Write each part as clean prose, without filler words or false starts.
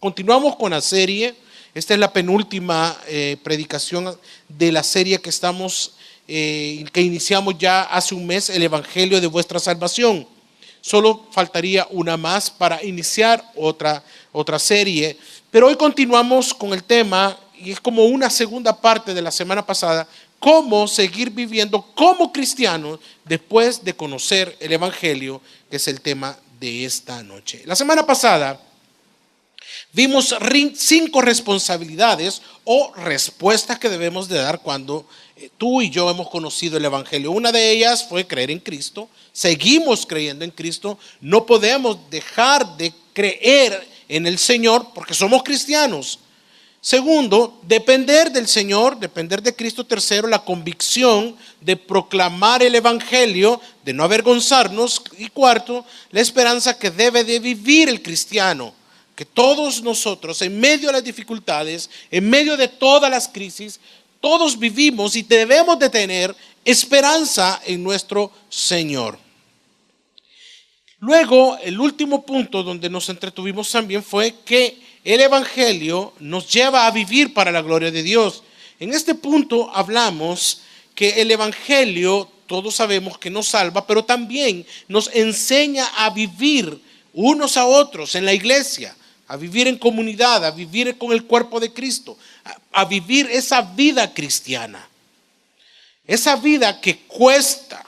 Continuamos con la serie. Esta es la penúltima predicación de la serie que iniciamos ya hace un mes, el Evangelio de vuestra salvación. Solo faltaría una más para iniciar otra serie. Pero hoy continuamos con el tema, y es como una segunda parte de la semana pasada, cómo seguir viviendo como cristianos después de conocer el Evangelio, que es el tema de esta noche. La semana pasada vimos 5 responsabilidades o respuestas que debemos de dar cuando tú y yo hemos conocido el Evangelio. Una de ellas fue creer en Cristo. Seguimos creyendo en Cristo. No podemos dejar de creer en el Señor porque somos cristianos. Segundo, depender del Señor, depender de Cristo. Tercero, la convicción de proclamar el Evangelio, de no avergonzarnos. Y cuarto, la esperanza que debe de vivir el cristiano. Que todos nosotros, en medio de las dificultades, en medio de todas las crisis, todos vivimos y debemos de tener esperanza en nuestro Señor. Luego, el último punto donde nos entretuvimos también fue que el Evangelio nos lleva a vivir para la gloria de Dios. En este punto hablamos que el Evangelio, todos sabemos que nos salva, pero también nos enseña a vivir unos a otros en la iglesia, a vivir en comunidad, a vivir con el cuerpo de Cristo, a vivir esa vida cristiana. Esa vida que cuesta,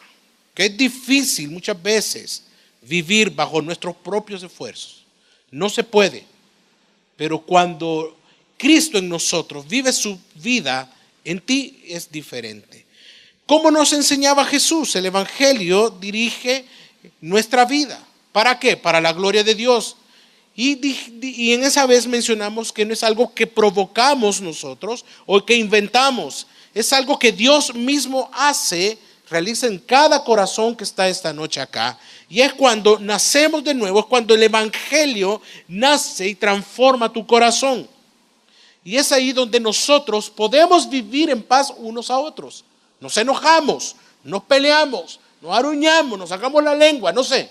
que es difícil muchas veces vivir bajo nuestros propios esfuerzos. No se puede. Pero cuando Cristo en nosotros vive su vida, en ti es diferente. ¿Cómo nos enseñaba Jesús? El Evangelio dirige nuestra vida. ¿Para qué? Para la gloria de Dios. Y en esa vez mencionamos que no es algo que provocamos nosotros o que inventamos. Es algo que Dios mismo hace, realiza en cada corazón que está esta noche acá. Y es cuando nacemos de nuevo, es cuando el Evangelio nace y transforma tu corazón. Y es ahí donde nosotros podemos vivir en paz unos a otros. Nos enojamos, nos peleamos, nos aruñamos, nos sacamos la lengua, no sé.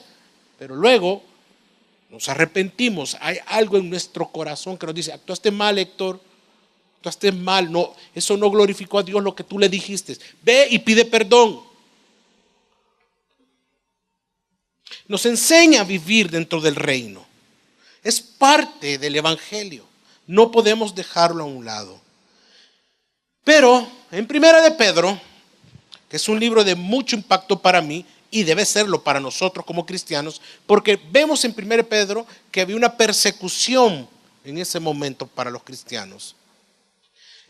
Pero luego nos arrepentimos. Hay algo en nuestro corazón que nos dice: actuaste mal, Héctor, actuaste mal, no, eso no glorificó a Dios lo que tú le dijiste. Ve y pide perdón. Nos enseña a vivir dentro del reino. Es parte del Evangelio. No podemos dejarlo a un lado. Pero en Primera de Pedro, que es un libro de mucho impacto para mí y debe serlo para nosotros como cristianos, porque vemos en Primera de Pedro que había una persecución en ese momento para los cristianos.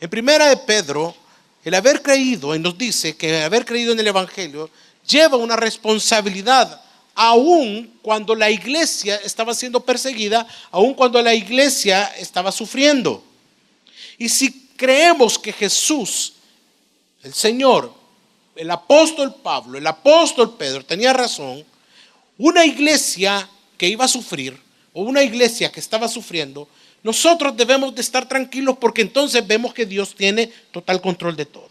En Primera de Pedro, el haber creído, y nos dice que haber creído en el Evangelio lleva una responsabilidad. Aún cuando la iglesia estaba siendo perseguida, aún cuando la iglesia estaba sufriendo. Y si creemos que Jesús, el Señor, el apóstol Pablo, el apóstol Pedro tenía razón, una iglesia que iba a sufrir o una iglesia que estaba sufriendo, nosotros debemos de estar tranquilos porque entonces vemos que Dios tiene total control de todo.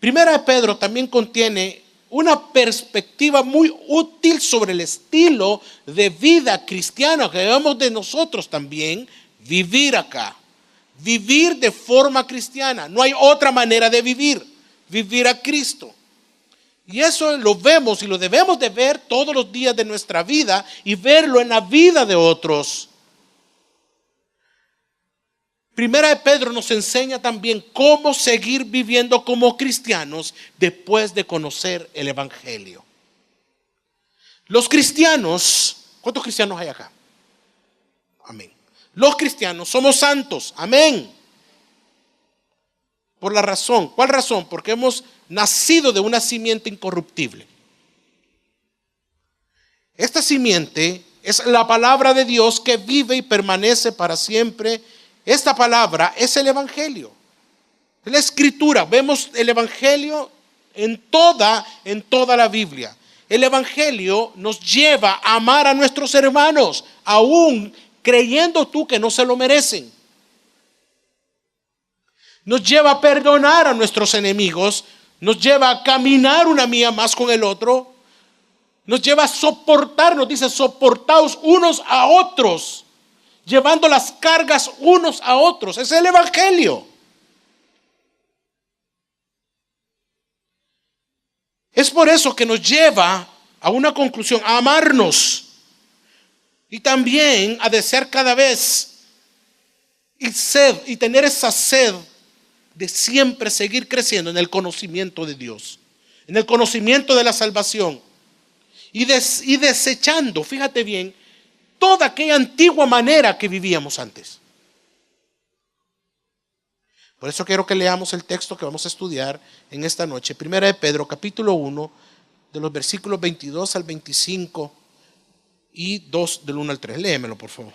Primera de Pedro también contiene una perspectiva muy útil sobre el estilo de vida cristiana que debemos de nosotros también vivir acá. Vivir de forma cristiana. No hay otra manera de vivir. Vivir a Cristo. Y eso lo vemos y lo debemos de ver todos los días de nuestra vida y verlo en la vida de otros. Primera de Pedro nos enseña también cómo seguir viviendo como cristianos después de conocer el Evangelio. Los cristianos, ¿cuántos cristianos hay acá? Amén. Los cristianos somos santos, amén. Por la razón, ¿cuál razón? Porque hemos nacido de una simiente incorruptible. Esta simiente es la palabra de Dios que vive y permanece para siempre. Esta palabra es el Evangelio. La Escritura, vemos el Evangelio en toda la Biblia. El Evangelio nos lleva a amar a nuestros hermanos, aún creyendo tú que no se lo merecen. Nos lleva a perdonar a nuestros enemigos, nos lleva a caminar una milla más con el otro, nos lleva a soportar, nos dice: soportaos unos a otros. llevando las cargas unos a otros. Es el evangelio. Es por eso que nos lleva a una conclusión, a amarnos y también a desear cada vez y tener esa sed de siempre seguir creciendo en el conocimiento de Dios, en el conocimiento de la salvación y desechando, fíjate bien, toda aquella antigua manera que vivíamos antes. Por eso quiero que leamos el texto que vamos a estudiar en esta noche. Primera de Pedro, capítulo 1, de los versículos 22 al 25 y 2 del 1 al 3. Léemelo, por favor.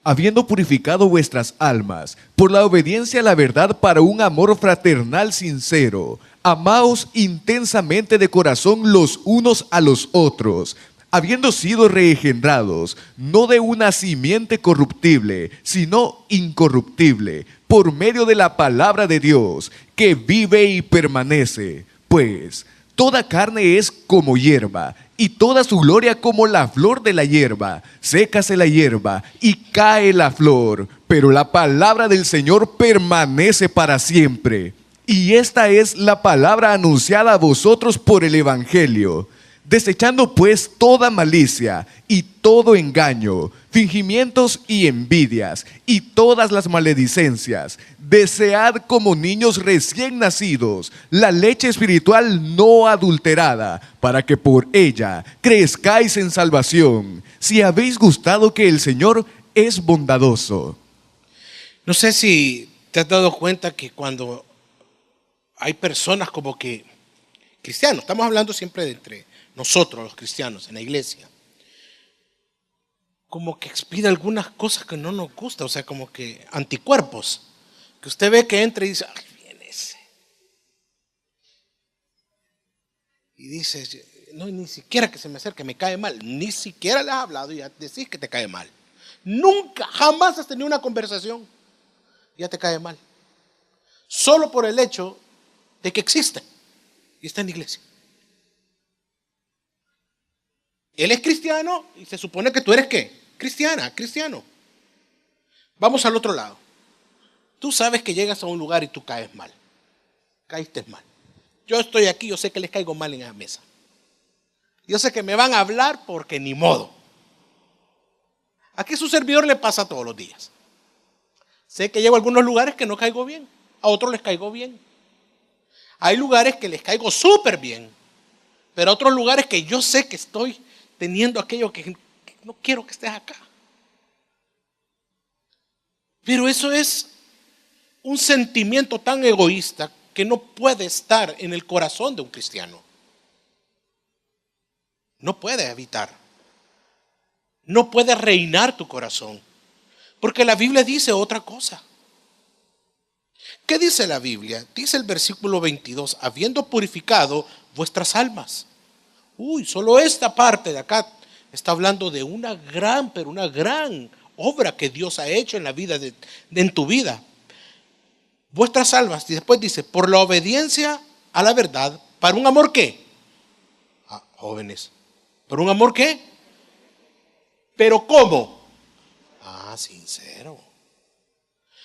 Habiendo purificado vuestras almas por la obediencia a la verdad para un amor fraternal sincero, amaos intensamente de corazón los unos a los otros, habiendo sido reengendrados, no de una simiente corruptible, sino incorruptible, por medio de la palabra de Dios, que vive y permanece. Pues toda carne es como hierba, y toda su gloria como la flor de la hierba. Sécase la hierba y cae la flor, pero la palabra del Señor permanece para siempre. Y esta es la palabra anunciada a vosotros por el Evangelio. Desechando pues toda malicia y todo engaño, fingimientos y envidias y todas las maledicencias, desead como niños recién nacidos la leche espiritual no adulterada, para que por ella crezcáis en salvación, si habéis gustado que el Señor es bondadoso. No sé si te has dado cuenta que cuando hay personas como que cristianos, estamos hablando siempre de entre nosotros los cristianos en la iglesia, como que expide algunas cosas que no nos gusta, o sea, como que anticuerpos, que usted ve que entra y dice, ay, viene ese. Y dice, no, ni siquiera que se me acerque, me cae mal, ni siquiera le has hablado y ya decís que te cae mal. Nunca, jamás has tenido una conversación y ya te cae mal. Solo por el hecho de que existe y está en la iglesia. Él es cristiano y se supone que tú eres ¿qué? Cristiana, cristiano. Vamos al otro lado. Tú sabes que llegas a un lugar y tú caes mal. Caíste mal. Yo estoy aquí, yo sé que les caigo mal en la mesa. Yo sé que me van a hablar porque ni modo. Aquí a su servidor le pasa todos los días. Sé que llego a algunos lugares que no caigo bien. A otros les caigo bien. Hay lugares que les caigo súper bien. Pero otros lugares que yo sé que estoy teniendo aquello que no quiero que estés acá. Pero eso es un sentimiento tan egoísta que no puede estar en el corazón de un cristiano. No puede habitar. No puede reinar tu corazón. Porque la Biblia dice otra cosa. ¿Qué dice la Biblia? Dice el versículo 22, habiendo purificado vuestras almas. Solo esta parte de acá está hablando de una gran, pero una gran obra que Dios ha hecho en la vida, en tu vida. Vuestras almas, y después dice, por la obediencia a la verdad, para un amor ¿qué? Jóvenes, ¿por un amor qué? ¿Pero cómo? Sincero.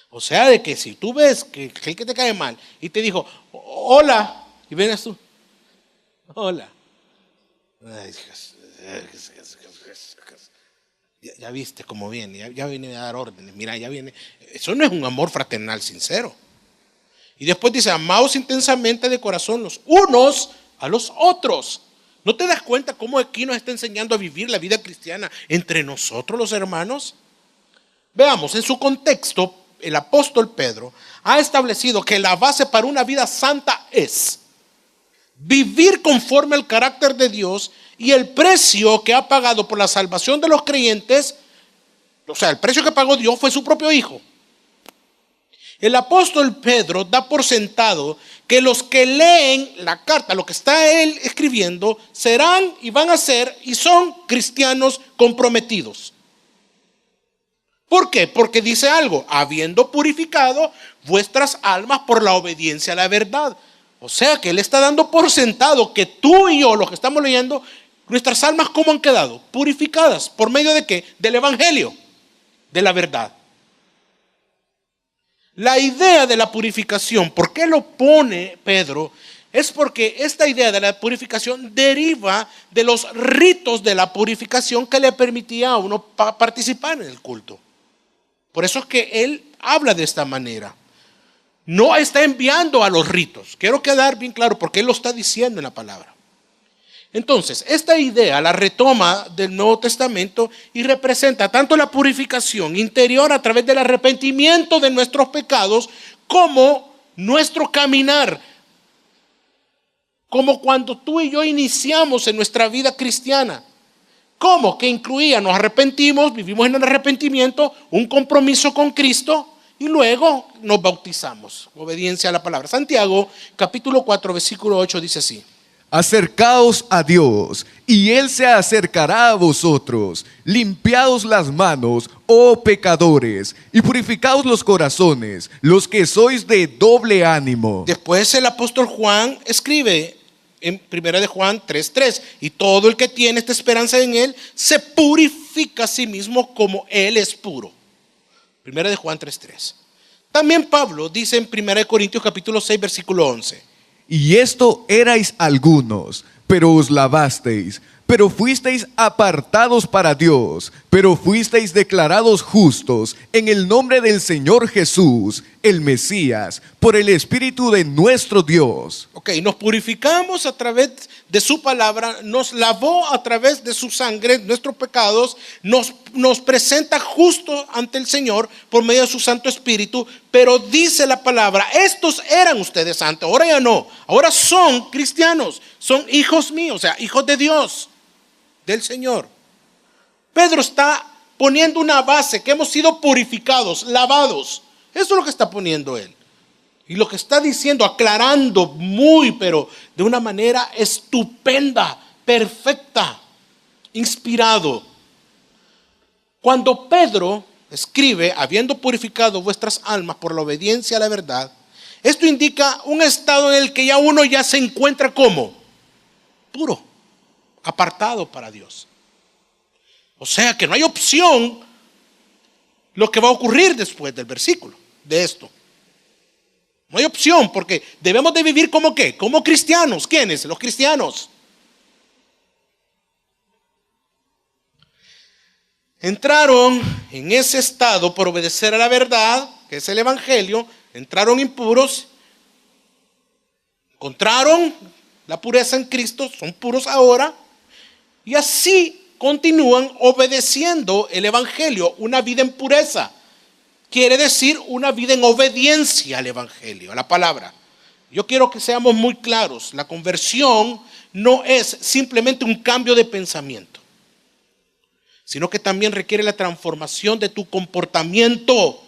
O sea, de que si tú ves que el que te cae mal y te dijo, hola, y vienes tú, hola. Ya viste cómo viene, ya viene a dar órdenes, mira, ya viene. Eso no es un amor fraternal sincero. Y después dice, amaos intensamente de corazón los unos a los otros. ¿No te das cuenta cómo aquí nos está enseñando a vivir la vida cristiana entre nosotros los hermanos? Veamos, en su contexto, el apóstol Pedro ha establecido que la base para una vida santa es vivir conforme al carácter de Dios y el precio que ha pagado por la salvación de los creyentes, o sea, el precio que pagó Dios fue su propio Hijo. El apóstol Pedro da por sentado que los que leen la carta, lo que está él escribiendo, serán y van a ser y son cristianos comprometidos. ¿Por qué? Porque dice algo, habiendo purificado vuestras almas por la obediencia a la verdad. O sea que él está dando por sentado que tú y yo, los que estamos leyendo, nuestras almas ¿cómo han quedado? Purificadas. ¿Por medio de qué? Del Evangelio. de la verdad. La idea de la purificación, ¿por qué lo pone Pedro? Es porque esta idea de la purificación deriva de los ritos de la purificación que le permitía a uno participar en el culto. Por eso es que él habla de esta manera. No está enviando a los ritos. Quiero quedar bien claro porque él lo está diciendo en la palabra. Entonces, esta idea la retoma del Nuevo Testamento y representa tanto la purificación interior a través del arrepentimiento de nuestros pecados como nuestro caminar. Como cuando tú y yo iniciamos en nuestra vida cristiana. ¿Cómo? Que incluía, nos arrepentimos, vivimos en el arrepentimiento, un compromiso con Cristo y luego nos bautizamos. Obediencia a la palabra. Santiago, capítulo 4, versículo 8 dice así. Acercaos a Dios, y Él se acercará a vosotros. Limpiaos las manos, oh pecadores, y purificaos los corazones, los que sois de doble ánimo. Después el apóstol Juan escribe en 1 de Juan 3:3, y todo el que tiene esta esperanza en Él se purifica a sí mismo como Él es puro. 1 de Juan 3:3. También Pablo dice en 1 de Corintios capítulo 6 versículo 11. Y esto erais algunos, pero os lavasteis, pero fuisteis apartados para Dios, pero fuisteis declarados justos en el nombre del Señor Jesús, el Mesías, por el Espíritu de nuestro Dios. Ok, nos purificamos a través de su palabra, nos lavó a través de su sangre, nuestros pecados, nos presenta justo ante el Señor por medio de su Santo Espíritu, pero dice la palabra, estos eran ustedes antes, ahora ya no, ahora son cristianos, son hijos míos, o sea, hijos de Dios, del Señor. Pedro está poniendo una base, que hemos sido purificados, lavados, eso es lo que está poniendo él. Y lo que está diciendo, aclarando muy, pero de una manera estupenda, perfecta, inspirado. Cuando Pedro escribe, habiendo purificado vuestras almas por la obediencia a la verdad, esto indica un estado en el que ya uno ya se encuentra como puro, apartado para Dios. O sea que no hay opción lo que va a ocurrir después del versículo, de esto. No hay opción porque debemos de vivir como ¿qué? Como cristianos. ¿Quiénes? Los cristianos. Entraron en ese estado por obedecer a la verdad, que es el evangelio, entraron impuros, encontraron la pureza en Cristo, son puros ahora, y así continúan obedeciendo el evangelio, una vida en pureza. Quiere decir una vida en obediencia al evangelio, a la palabra. Yo quiero que seamos muy claros. La conversión no es simplemente un cambio de pensamiento, sino que también requiere la transformación de tu comportamiento.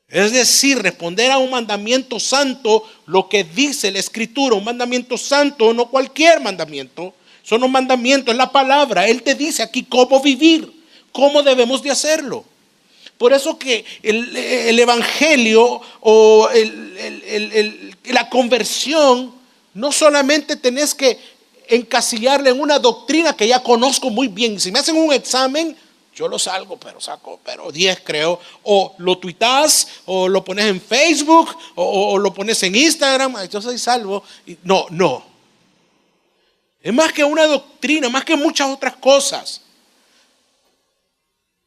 Es decir, responder a un mandamiento santo, lo que dice la Escritura, un mandamiento santo, no cualquier mandamiento. Son los mandamientos, es la palabra. Él te dice aquí cómo vivir, cómo debemos de hacerlo. Por eso que el evangelio o la conversión, no solamente tenés que encasillarle en una doctrina que ya conozco muy bien. Si me hacen un examen, yo lo salgo, saco 10 creo. O lo tuitás, o lo pones en Facebook, o lo pones en Instagram, yo soy salvo. No. Es más que una doctrina, más que muchas otras cosas.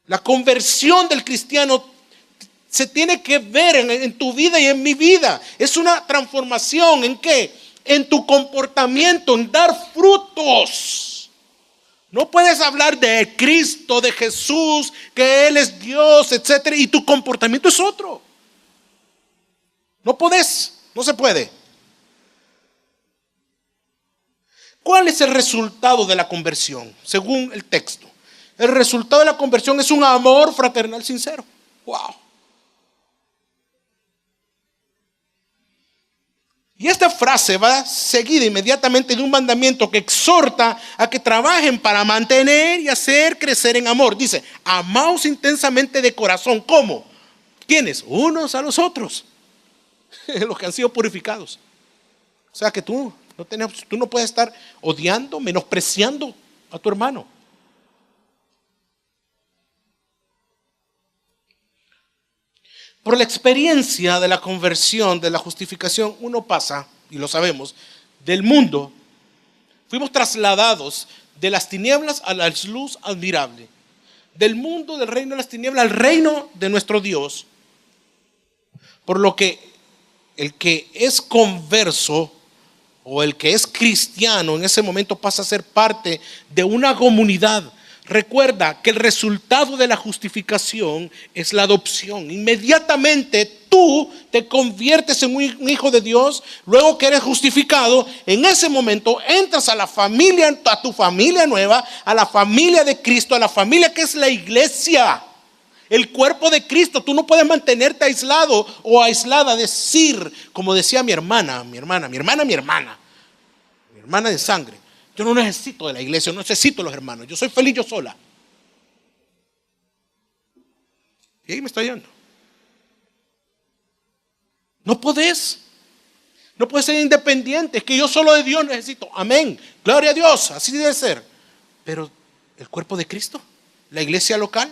La conversión del cristiano se tiene que ver en tu vida y en mi vida. Es una transformación ¿en qué? En tu comportamiento, en dar frutos. No puedes hablar de Cristo, de Jesús, que Él es Dios, etcétera, y tu comportamiento es otro. No podés, no se puede. ¿Cuál es el resultado de la conversión? Según el texto. El resultado de la conversión es un amor fraternal sincero. Wow. Y esta frase va seguida inmediatamente de un mandamiento que exhorta a que trabajen para mantener y hacer crecer en amor. Dice, amaos intensamente de corazón. ¿Cómo? ¿Quiénes? Unos a los otros. Los que han sido purificados. O sea que tú no puedes estar odiando, menospreciando a tu hermano. Por la experiencia de la conversión, de la justificación, uno pasa, y lo sabemos, del mundo. Fuimos trasladados de las tinieblas a la luz admirable. Del mundo, del reino de las tinieblas, al reino de nuestro Dios. Por lo que el que es converso o el que es cristiano en ese momento pasa a ser parte de una comunidad. Recuerda que el resultado de la justificación es la adopción. Inmediatamente tú te conviertes en un hijo de Dios. Luego que eres justificado, en ese momento entras a la familia, a tu familia nueva, a la familia de Cristo, a la familia que es la iglesia, el cuerpo de Cristo. Tú no puedes mantenerte aislado o aislada, decir, como decía mi hermana de sangre: yo no necesito de la iglesia, no necesito de los hermanos, yo soy feliz yo sola. Y ahí me está yendo. No podés ser independiente. Es que yo solo de Dios necesito. Amén, gloria a Dios, así debe ser. Pero el cuerpo de Cristo, la iglesia local.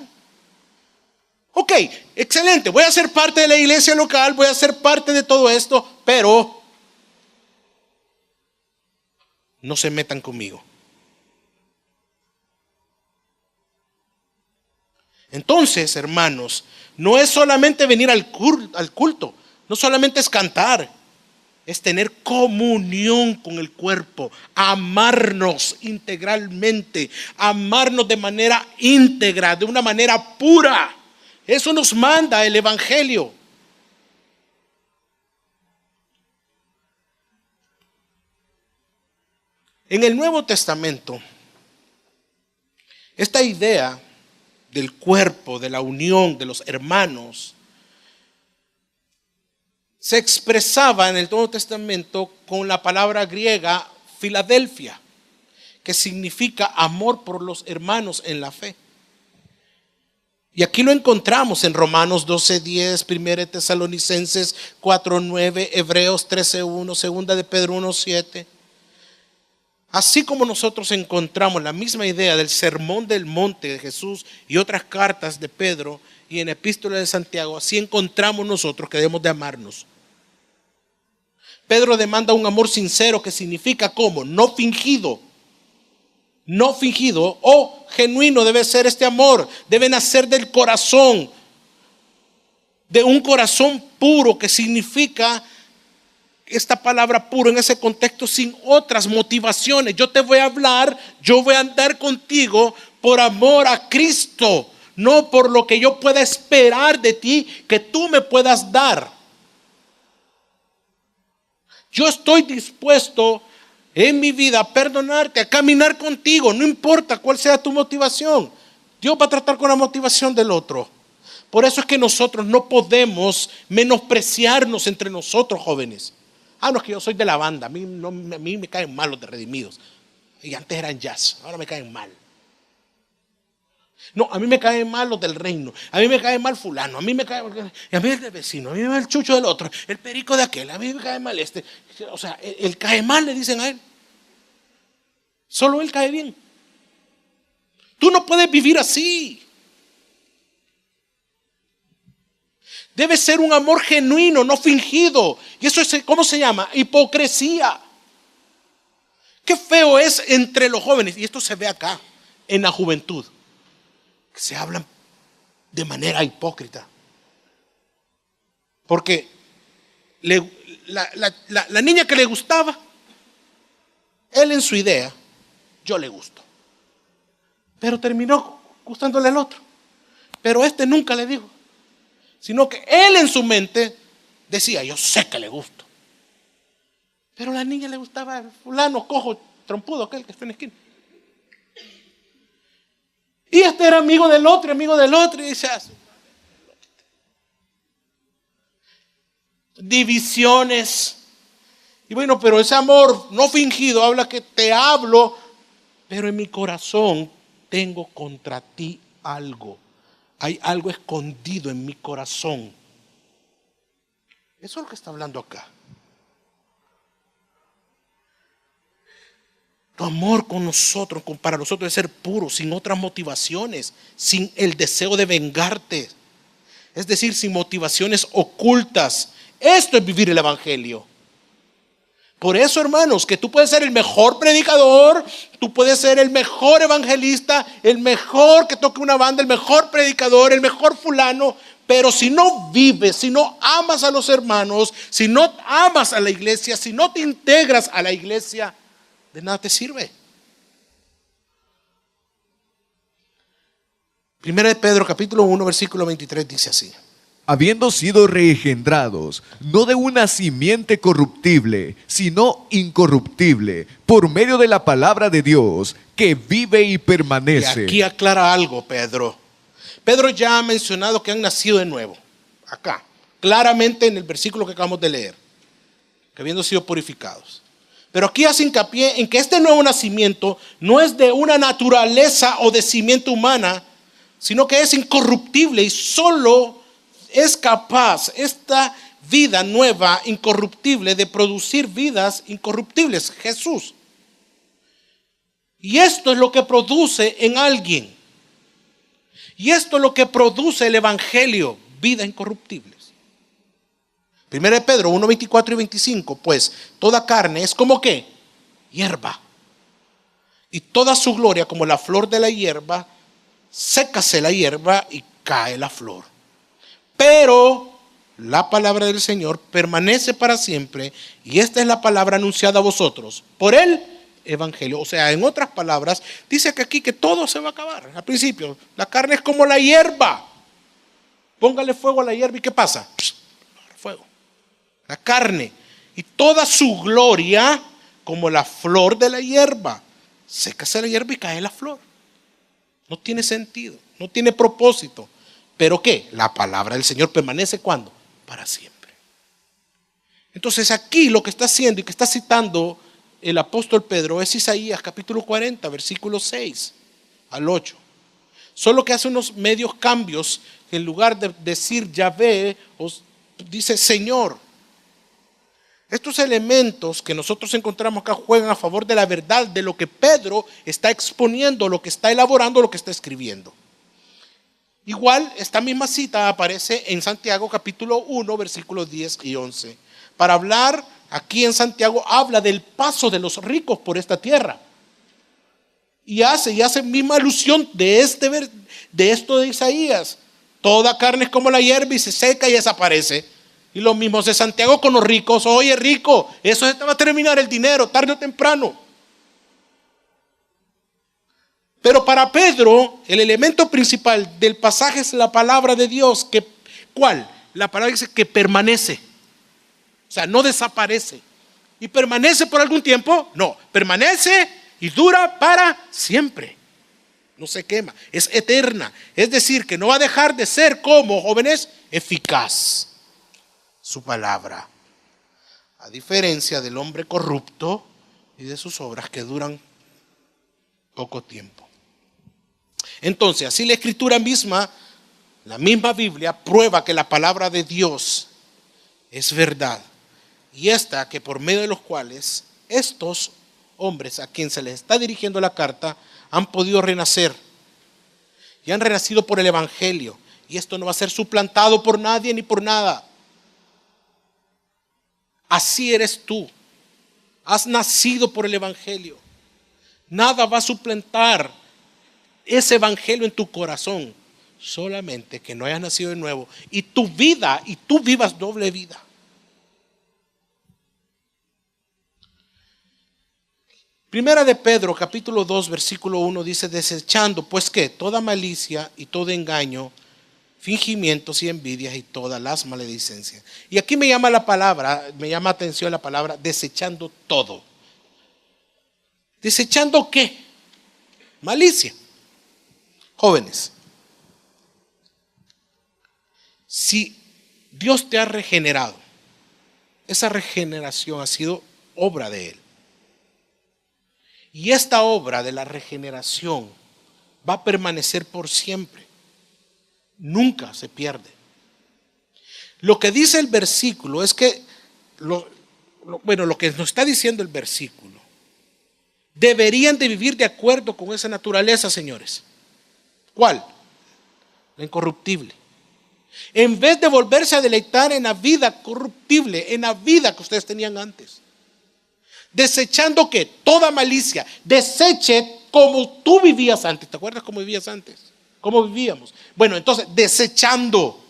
Ok, excelente, voy a ser parte de la iglesia local, voy a ser parte de todo esto, pero no se metan conmigo. Entonces, hermanos, no es solamente venir al culto, no solamente es cantar, es tener comunión con el cuerpo, amarnos integralmente, amarnos de manera íntegra, de una manera pura. Eso nos manda el Evangelio. En el Nuevo Testamento, esta idea del cuerpo, de la unión de los hermanos, se expresaba en el Nuevo Testamento con la palabra griega Filadelfia, que significa amor por los hermanos en la fe. Y aquí lo encontramos en Romanos 12:10, 1 Tesalonicenses 4:9, Hebreos 13:1, 2 de Pedro 1:7. Así como nosotros encontramos la misma idea del sermón del monte de Jesús y otras cartas de Pedro y en Epístola de Santiago, así encontramos nosotros que debemos de amarnos. Pedro demanda un amor sincero, que significa ¿cómo? No fingido. No fingido o genuino debe ser este amor. Debe nacer del corazón, de un corazón puro, que significa esta palabra puro en ese contexto sin otras motivaciones. Yo te voy a hablar, yo voy a andar contigo por amor a Cristo, no por lo que yo pueda esperar de ti que tú me puedas dar. Yo estoy dispuesto en mi vida a perdonarte, a caminar contigo, no importa cuál sea tu motivación. Dios va a tratar con la motivación del otro. Por eso es que nosotros no podemos menospreciarnos entre nosotros, jóvenes. No, es que yo soy de la banda, a mí me caen mal los de Redimidos. Y antes eran jazz, ahora me caen mal. No, a mí me caen mal los del reino, a mí me cae mal fulano, a mí el del vecino, a mí me cae el chucho del otro, el perico de aquel, a mí me cae mal este. O sea, él cae mal, le dicen a él. Solo él cae bien. Tú no puedes vivir así. Debe ser un amor genuino, no fingido. Y eso es, ¿cómo se llama? Hipocresía. Qué feo es entre los jóvenes, y esto se ve acá, en la juventud, que se hablan de manera hipócrita. Porque la niña que le gustaba, él en su idea, yo le gusto. Pero terminó gustándole al otro. Pero este nunca le dijo. Sino que él en su mente decía, yo sé que le gusto. Pero a la niña le gustaba el fulano, cojo, trompudo, aquel que está en la esquina. Y este era amigo del otro, y dice así. Divisiones. Y bueno, pero ese amor no fingido habla que te hablo, pero en mi corazón tengo contra ti algo. Hay algo escondido en mi corazón. Eso es lo que está hablando acá. Tu amor con nosotros, para nosotros, debe ser puro, sin otras motivaciones, sin el deseo de vengarte. Es decir, sin motivaciones ocultas. Esto es vivir el evangelio. Por eso, hermanos, que tú puedes ser el mejor predicador, tú puedes ser el mejor evangelista, el mejor que toque una banda, el mejor predicador, el mejor fulano, pero si no vives, si no amas a los hermanos, si no amas a la iglesia, si no te integras a la iglesia, de nada te sirve. Primera de Pedro, capítulo 1, versículo 23 dice así: habiendo sido reengendrados, no de una simiente corruptible, sino incorruptible, por medio de la palabra de Dios, que vive y permanece. Y aquí aclara algo, Pedro. Pedro ya ha mencionado que han nacido de nuevo. Acá, claramente en el versículo que acabamos de leer, que habiendo sido purificados. Pero aquí hace hincapié en que este nuevo nacimiento no es de una naturaleza o de simiente humana, sino que es incorruptible y solo es capaz esta vida nueva, incorruptible, de producir vidas incorruptibles, Jesús. Y esto es lo que produce en alguien. Y esto es lo que produce el evangelio, vidas incorruptibles. Primera de Pedro 1, 24 y 25, pues toda carne es como ¿qué? Hierba. Y toda su gloria como la flor de la hierba, sécase la hierba y cae la flor. Pero la palabra del Señor permanece para siempre, y esta es la palabra anunciada a vosotros por el evangelio. O sea, en otras palabras, dice que aquí que todo se va a acabar. Al principio, la carne es como la hierba. Póngale fuego a la hierba y ¿qué pasa? Fuego. La carne. Y toda su gloria como la flor de la hierba. Sécase la hierba y cae la flor. No tiene sentido, no tiene propósito. ¿Pero qué? La palabra del Señor permanece ¿cuándo? Para siempre. Entonces aquí lo que está haciendo y que está citando el apóstol Pedro es Isaías capítulo 40, versículo 6 al 8. Solo que hace unos medios cambios. En lugar de decir Yahvé, dice Señor. Estos elementos que nosotros encontramos acá juegan a favor de la verdad de lo que Pedro está exponiendo, lo que está elaborando, lo que está escribiendo. Igual, esta misma cita aparece en Santiago capítulo 1, versículos 10 y 11. Para hablar, aquí en Santiago, habla del paso de los ricos por esta tierra. Y hace misma alusión de esto de Isaías. Toda carne es como la hierba y se seca y desaparece. Y lo mismo hace Santiago con los ricos. Oye, rico, eso se te va a terminar el dinero, tarde o temprano. Pero para Pedro, el elemento principal del pasaje es la palabra de Dios. ¿Cuál? La palabra dice que permanece. O sea, no desaparece. ¿Y permanece por algún tiempo? No, permanece y dura para siempre. No se quema, es eterna. Es decir, que no va a dejar de ser como, jóvenes, eficaz su palabra. A diferencia del hombre corrupto y de sus obras que duran poco tiempo. Entonces, así la escritura misma, la misma Biblia, prueba que la palabra de Dios es verdad. Y esta que por medio de los cuales estos hombres a quien se les está dirigiendo la carta han podido renacer. Y han renacido por el evangelio. Y esto no va a ser suplantado por nadie ni por nada. Así eres tú. Has nacido por el evangelio. Nada va a suplantar ese evangelio en tu corazón, solamente que no hayas nacido de nuevo y tu vida, y tú vivas doble vida. Primera de Pedro, capítulo 2, versículo 1 dice: desechando, pues qué, toda malicia y todo engaño, fingimientos y envidias y todas las maledicencias. Y aquí me llama atención la palabra desechando todo. ¿Desechando qué? Malicia. Jóvenes, si Dios te ha regenerado, esa regeneración ha sido obra de Él. Y esta obra de la regeneración va a permanecer por siempre. Nunca se pierde. Lo que dice el versículo es que, lo que nos está diciendo el versículo, deberían de vivir de acuerdo con esa naturaleza, señores. ¿Cuál? La incorruptible. En vez de volverse a deleitar en la vida corruptible, en la vida que ustedes tenían antes. Desechando que toda malicia, deseche como tú vivías antes. ¿Te acuerdas cómo vivías antes? ¿Cómo vivíamos? Bueno, entonces, desechando.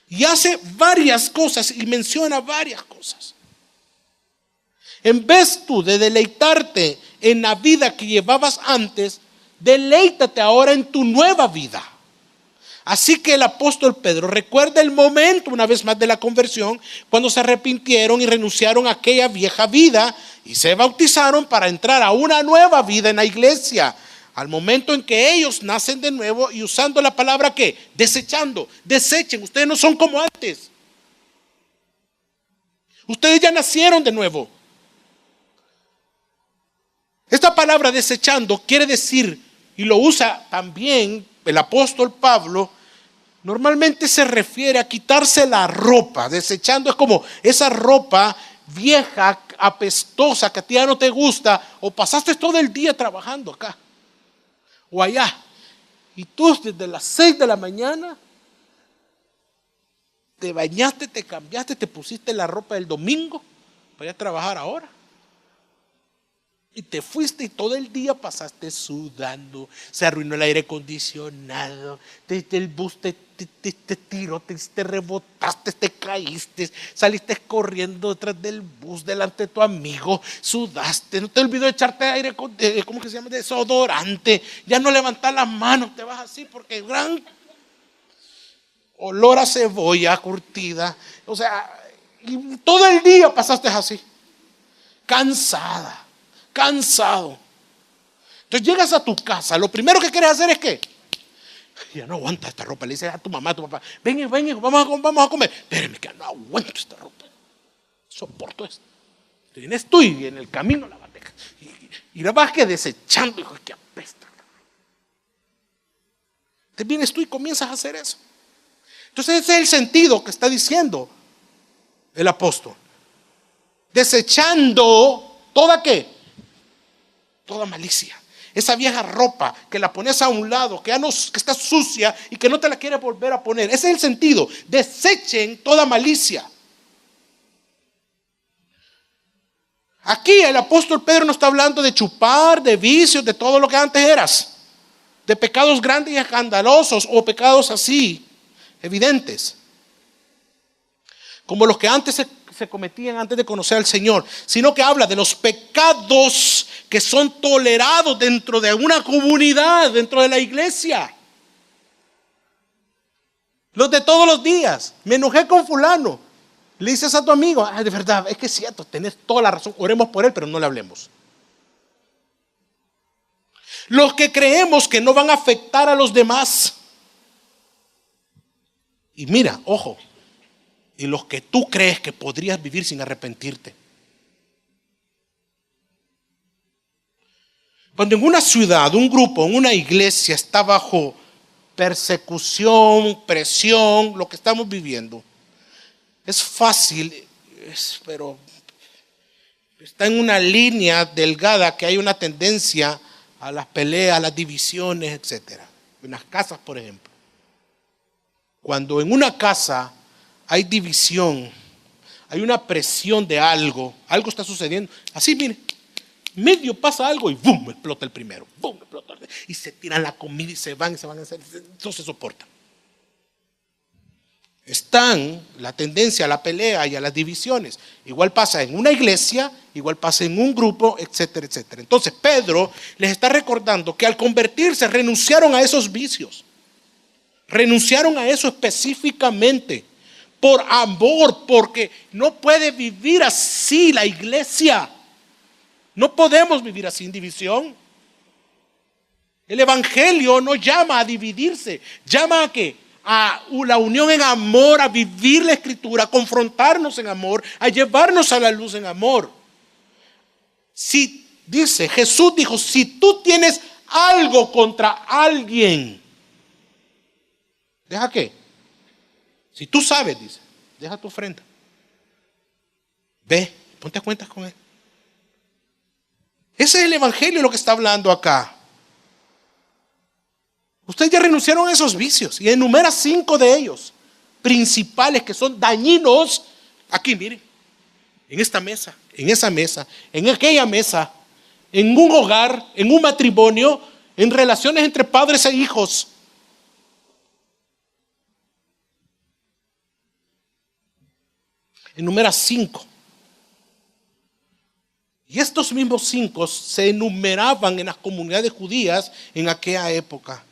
Y hace varias cosas y menciona varias cosas. En vez tú de deleitarte en la vida que llevabas antes, deleítate ahora en tu nueva vida. Así que el apóstol Pedro recuerda el momento una vez más de la conversión, cuando se arrepintieron y renunciaron a aquella vieja vida y se bautizaron para entrar a una nueva vida en la iglesia. Al momento en que ellos nacen de nuevo y usando la palabra ¿qué? Desechando, desechen, ustedes no son como antes. Ustedes ya nacieron de nuevo. Esta palabra desechando quiere decir, y lo usa también el apóstol Pablo, normalmente se refiere a quitarse la ropa. Desechando es como esa ropa vieja, apestosa, que a ti ya no te gusta, o pasaste todo el día trabajando acá o allá, y tú desde las 6 de la mañana te bañaste, te cambiaste, te pusiste la ropa del domingo para ir a trabajar ahora. Y te fuiste y todo el día pasaste sudando, se arruinó el aire acondicionado, el bus te tiró, te rebotaste, te caíste, saliste corriendo detrás del bus delante de tu amigo, sudaste, no te olvidó echarte aire, ¿cómo que se llama? Desodorante, ya no levantas las manos, te vas así porque gran olor a cebolla curtida, o sea, y todo el día pasaste así, cansada. Cansado. Entonces llegas a tu casa, lo primero que quieres hacer es ¿qué? Ya no aguanta esta ropa. Le dices a tu mamá, a tu papá, ven, vamos a comer. Espérame que no aguanto esta ropa. Soporto esto. Te vienes tú y en el camino la bandeja. Y la vas que desechando, hijo, que apesta. Te vienes tú y comienzas a hacer eso. Entonces ese es el sentido que está diciendo el apóstol. Desechando toda ¿qué? Toda malicia. Esa vieja ropa que la pones a un lado, que ya no, que está sucia y que no te la quieres volver a poner. Ese es el sentido. Desechen toda malicia. Aquí el apóstol Pedro no está hablando de chupar, de vicios, de todo lo que antes eras. De pecados grandes y escandalosos o pecados así, evidentes. Como los que antes se cometían antes de conocer al Señor, sino que habla de los pecados que son tolerados dentro de una comunidad, dentro de la iglesia. Los de todos los días. Me enojé con fulano. Le dices a tu amigo, de verdad, es que es cierto, tenés toda la razón, oremos por él, pero no le hablemos. Los que creemos que no van a afectar a los demás. Y mira, ojo, y los que tú crees que podrías vivir sin arrepentirte. Cuando en una ciudad, un grupo, en una iglesia está bajo persecución, presión, lo que estamos viviendo, es fácil, pero está en una línea delgada que hay una tendencia a las peleas, a las divisiones, etcétera. En las casas, por ejemplo. Cuando en una casa hay división, hay una presión de algo está sucediendo. Así, mire, medio pasa algo y ¡bum! Explota el primero, ¡bum! Explota el, y se tiran la comida y se van a hacer, no se soportan. Están la tendencia a la pelea y a las divisiones. Igual pasa en una iglesia, igual pasa en un grupo, etcétera, etcétera. Entonces Pedro les está recordando que al convertirse renunciaron a esos vicios. Renunciaron a eso específicamente. Por amor, porque no puede vivir así la iglesia. No podemos vivir así en división. El evangelio no llama a dividirse, llama a ¿qué? A la unión en amor, a vivir la escritura, a confrontarnos en amor, a llevarnos a la luz en amor. Si dice, Jesús dijo, si tú tienes algo contra alguien, ¿deja qué? Si tú sabes, dice, deja tu ofrenda. Ve, ponte a cuentas con él. Ese es el evangelio lo que está hablando acá. Ustedes ya renunciaron a esos vicios y enumera 5 de ellos principales que son dañinos. Aquí, miren, en esta mesa, en esa mesa, en aquella mesa, en un hogar, en un matrimonio, en relaciones entre padres e hijos. Enumera 5. Y estos mismos 5 se enumeraban en las comunidades judías en aquella época.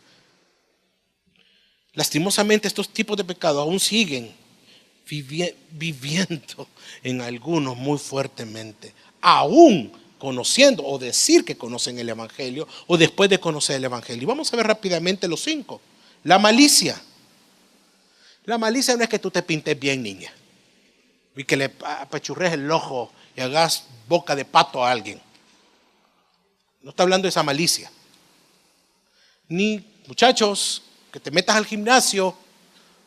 Lastimosamente estos tipos de pecados aún siguen viviendo en algunos muy fuertemente, aún conociendo o decir que conocen el Evangelio o después de conocer el Evangelio. Y vamos a ver rápidamente los 5. La malicia. La malicia no es que tú te pintes bien, niña, y que le apachurres el ojo y hagas boca de pato a alguien. No está hablando de esa malicia. Ni, muchachos, que te metas al gimnasio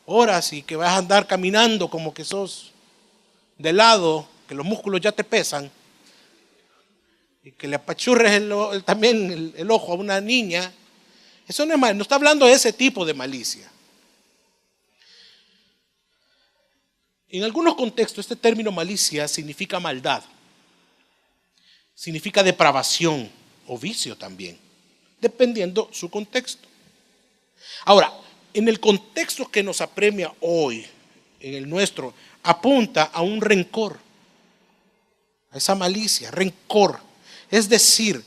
horas y que vas a andar caminando como que sos de lado, que los músculos ya te pesan, y que le apachurres también el ojo a una niña. Eso no es mal, no está hablando de ese tipo de malicia. En algunos contextos este término malicia significa maldad, significa depravación o vicio también, dependiendo su contexto. Ahora, en el contexto que nos apremia hoy, en el nuestro, apunta a un rencor, a esa malicia, rencor. Es decir,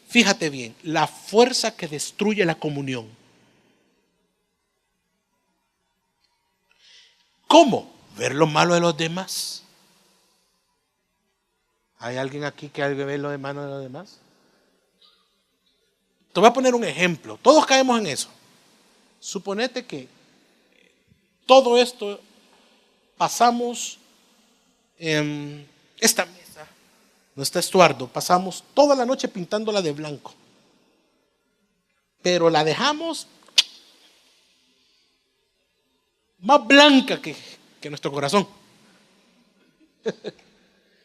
fíjate bien, la fuerza que destruye la comunión. ¿Cómo? Ver lo malo de los demás. ¿Hay alguien aquí que ve lo malo de los demás? Te voy a poner un ejemplo. Todos caemos en eso. Suponete que todo esto pasamos en esta mesa, no está Estuardo, pasamos toda la noche pintándola de blanco, pero la dejamos más blanca que nuestro corazón.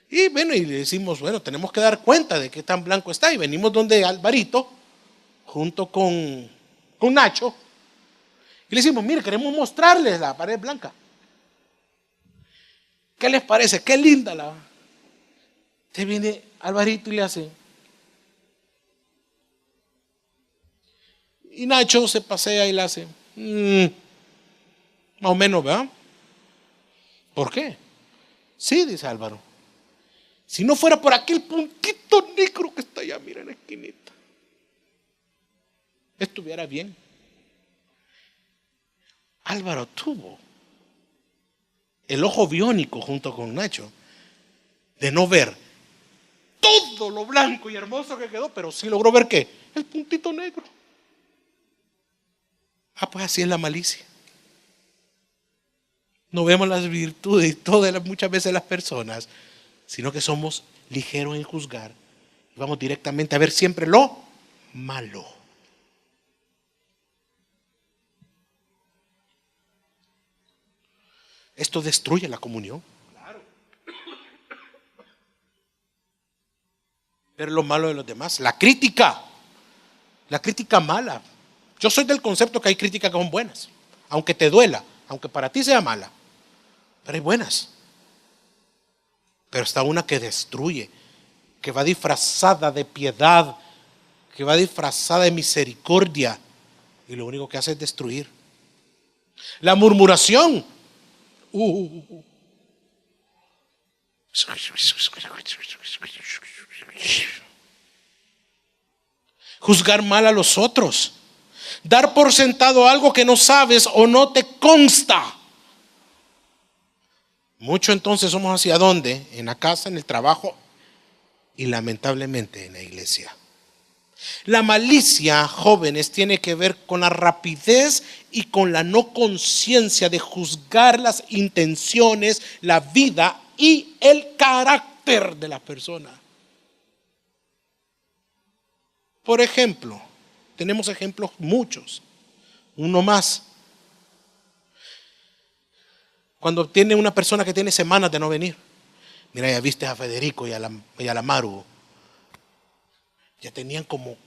Y bueno, y le decimos, bueno, tenemos que dar cuenta de qué tan blanco está, y venimos donde Alvarito, junto con Nacho, y le decimos, mire, queremos mostrarles la pared blanca. ¿Qué les parece? Qué linda la. Te viene Alvarito y le hace. Y Nacho se pasea y le hace. Más o menos, ¿verdad? ¿Por qué? Sí, dice Álvaro. Si no fuera por aquel puntito negro que está allá, mira en la esquinita, estuviera bien. Álvaro tuvo el ojo biónico junto con Nacho de no ver todo lo blanco y hermoso que quedó, pero sí logró ver ¿qué? El puntito negro. Pues así es la malicia. No vemos las virtudes muchas veces las personas, sino que somos ligeros en juzgar y vamos directamente a ver siempre lo malo. Esto destruye la comunión. Claro. Ver lo malo de los demás. La crítica mala. Yo soy del concepto que hay críticas que son buenas, aunque te duela, aunque para ti sea mala, pero hay buenas. Pero está una que destruye, que va disfrazada de piedad, que va disfrazada de misericordia, y lo único que hace es destruir. La murmuración. Juzgar mal a los otros. Dar por sentado algo que no sabes o no te consta. Mucho entonces somos hacia dónde? En la casa, en el trabajo y lamentablemente en la iglesia. La malicia, jóvenes, tiene que ver con la rapidez y con la no conciencia de juzgar las intenciones, la vida y el carácter de la persona. Por ejemplo, tenemos ejemplos muchos. Uno más. Cuando tiene una persona que tiene semanas de no venir. Mira, ya viste a Federico y a la Maru. Ya tenían como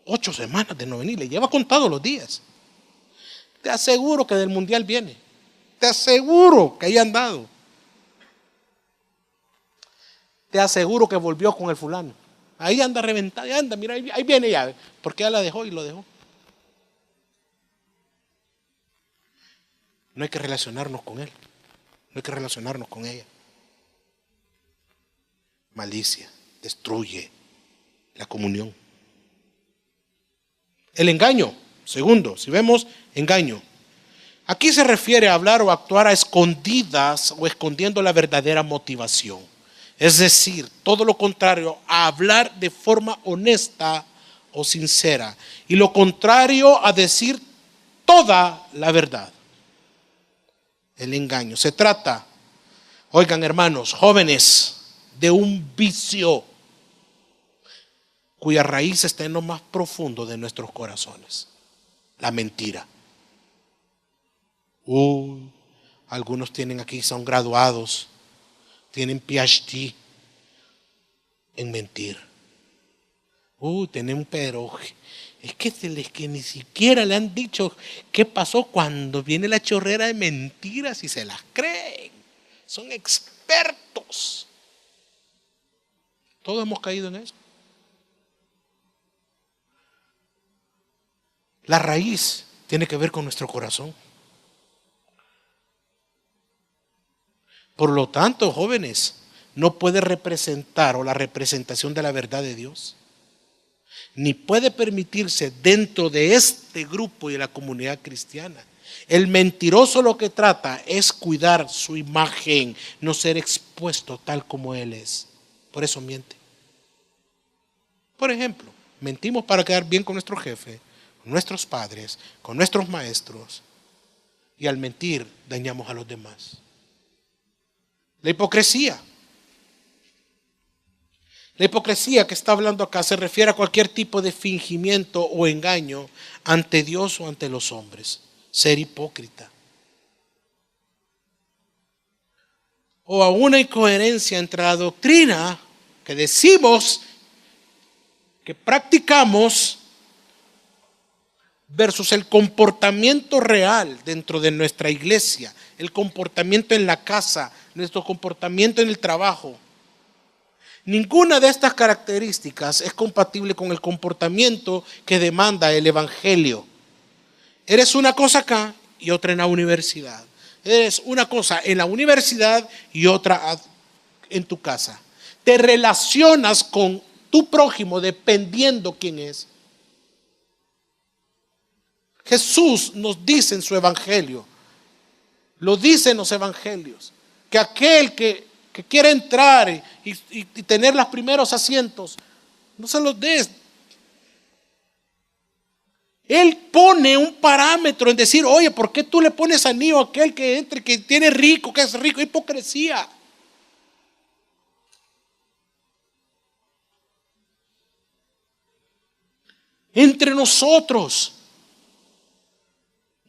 8 semanas de no venir. Le lleva contado los días. te aseguro que del mundial viene. Te aseguro que ahí han dado. Te aseguro que volvió con el fulano. Ahí anda reventado, ahí anda, mira, ahí viene ya. Porque ya la dejó y lo dejó. No hay que relacionarnos con él. No hay que relacionarnos con ella. Malicia destruye la comunión. El engaño, segundo, si vemos engaño. Aquí se refiere a hablar o actuar a escondidas o escondiendo la verdadera motivación. Es decir, todo lo contrario a hablar de forma honesta o sincera. Y lo contrario a decir toda la verdad. El engaño. Se trata, oigan hermanos, jóvenes, de un vicio cuya raíz está en lo más profundo de nuestros corazones. La mentira. Algunos tienen aquí, son graduados, tienen PhD en mentir. Tienen, pero es que ni siquiera le han dicho qué pasó cuando viene la chorrera de mentiras y se las creen. Son expertos. Todos hemos caído en eso. La raíz tiene que ver con nuestro corazón. Por lo tanto, jóvenes, no puede representar o la representación de la verdad de Dios, ni puede permitirse dentro de este grupo y de la comunidad cristiana. El mentiroso lo que trata es cuidar su imagen, no ser expuesto tal como él es. Por eso miente. Por ejemplo, mentimos para quedar bien con nuestro jefe, con nuestros padres, con nuestros maestros, y al mentir dañamos a los demás. La hipocresía. La hipocresía que está hablando acá se refiere a cualquier tipo de fingimiento o engaño ante Dios o ante los hombres. Ser hipócrita. O a una incoherencia entre la doctrina que decimos que practicamos versus el comportamiento real dentro de nuestra iglesia, el comportamiento en la casa, nuestro comportamiento en el trabajo. Ninguna de estas características es compatible con el comportamiento que demanda el Evangelio. Eres una cosa acá y otra en la universidad. Eres una cosa en la universidad y otra en tu casa. Te relacionas con tu prójimo dependiendo quién es. Jesús nos dice en su evangelio, lo dice en los evangelios, que aquel que quiere entrar y tener los primeros asientos, no se los des. Él pone un parámetro en decir, oye, ¿por qué tú le pones anillo a aquel que entre, que tiene rico, que es rico? Hipocresía. Entre nosotros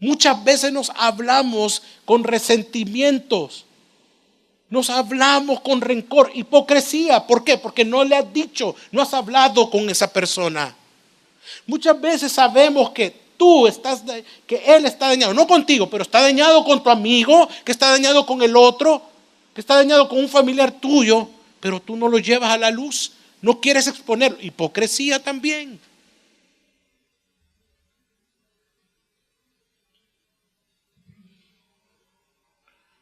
muchas veces nos hablamos con resentimientos, nos hablamos con rencor, hipocresía. ¿Por qué? Porque no le has dicho, no has hablado con esa persona. Muchas veces sabemos que que él está dañado, no contigo, pero está dañado con tu amigo, que está dañado con el otro, que está dañado con un familiar tuyo, pero tú no lo llevas a la luz, no quieres exponerlo. Hipocresía también.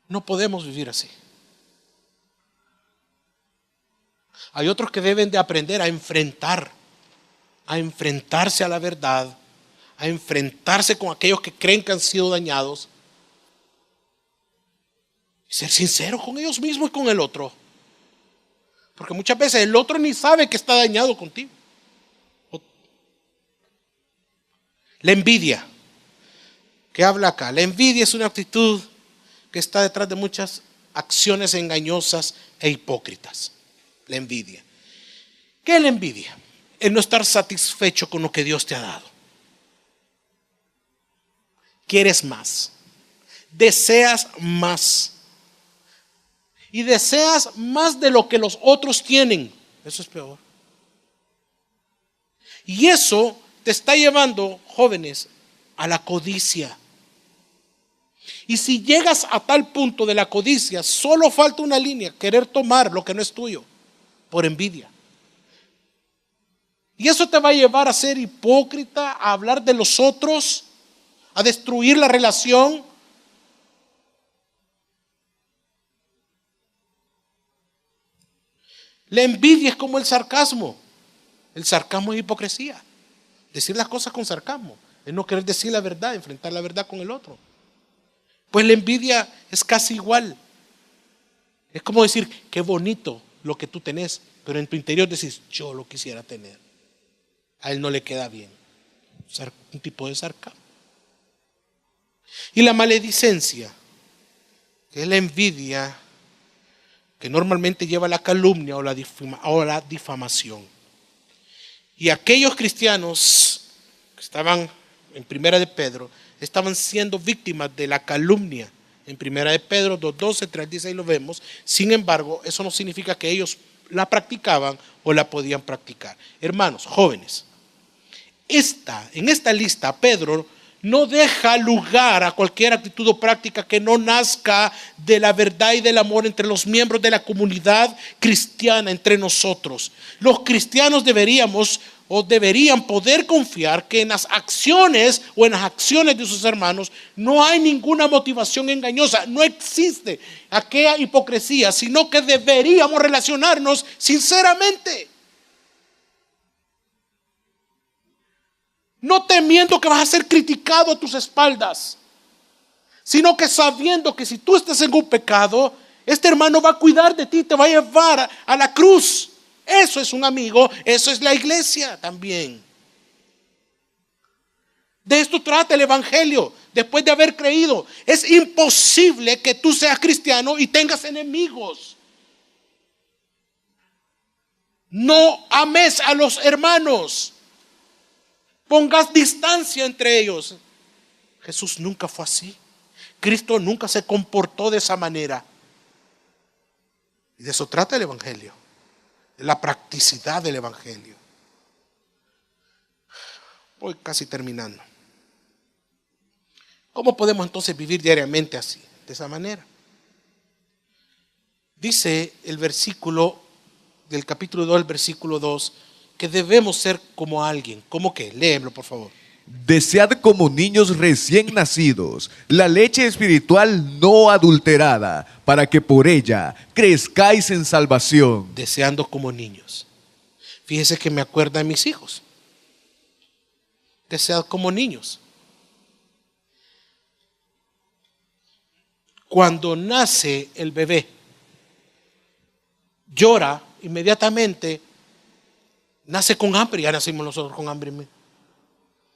No podemos vivir así. Hay otros que deben de aprender a enfrentarse a la verdad, a enfrentarse con aquellos que creen que han sido dañados, y ser sinceros con ellos mismos y con el otro. Porque muchas veces el otro ni sabe que está dañado contigo. La envidia. ¿Qué habla acá? La envidia es una actitud que está detrás de muchas acciones engañosas e hipócritas. La envidia. ¿Qué es la envidia? El no estar satisfecho con lo que Dios te ha dado. Quieres más. Deseas más. Y deseas más de lo que los otros tienen. Eso es peor. Y eso te está llevando, jóvenes, a la codicia. Y si llegas a tal punto de la codicia, solo falta una línea: querer tomar lo que no es tuyo por envidia. Y eso te va a llevar a ser hipócrita, a hablar de los otros, a destruir la relación. La envidia es como el sarcasmo. El sarcasmo es hipocresía. Decir las cosas con sarcasmo es no querer decir la verdad, enfrentar la verdad con el otro. Pues la envidia es casi igual. Es como decir: qué bonito lo que tú tenés, pero en tu interior decís: yo lo quisiera tener. A él no le queda bien. Un tipo de sarcasmo. Y la maledicencia, que es la envidia, que normalmente lleva a la calumnia o la difamación. Y aquellos cristianos que estaban en Primera de Pedro estaban siendo víctimas de la calumnia. En Primera de Pedro 2:12, 3:16 lo vemos. Sin embargo, eso no significa que ellos la practicaban o la podían practicar. Hermanos, jóvenes, en esta lista Pedro no deja lugar a cualquier actitud o práctica que no nazca de la verdad y del amor entre los miembros de la comunidad cristiana, entre nosotros. Los cristianos deberían poder confiar que en las acciones o en las acciones de sus hermanos no hay ninguna motivación engañosa, no existe aquella hipocresía, sino que deberíamos relacionarnos sinceramente. No temiendo que vas a ser criticado a tus espaldas, sino que sabiendo que si tú estás en un pecado, este hermano va a cuidar de ti, te va a llevar a la cruz. Eso es un amigo, eso es la iglesia también. De esto trata el evangelio. Después de haber creído, es imposible que tú seas cristiano y tengas enemigos. No ames a los hermanos. Pongas distancia entre ellos. Jesús nunca fue así. Cristo nunca se comportó de esa manera. Y de eso trata el evangelio. De la practicidad del evangelio. Voy casi terminando. ¿Cómo podemos entonces vivir diariamente así? De esa manera. Dice el versículo del capítulo 2, el versículo 2, que debemos ser como alguien. ¿Cómo qué? Léemelo, por favor. Desead como niños recién nacidos la leche espiritual no adulterada, para que por ella crezcáis en salvación. Deseando como niños. Fíjese que me acuerda de mis hijos. Desead como niños. Cuando nace el bebé, llora inmediatamente. Nace con hambre. Ya nacimos nosotros con hambre.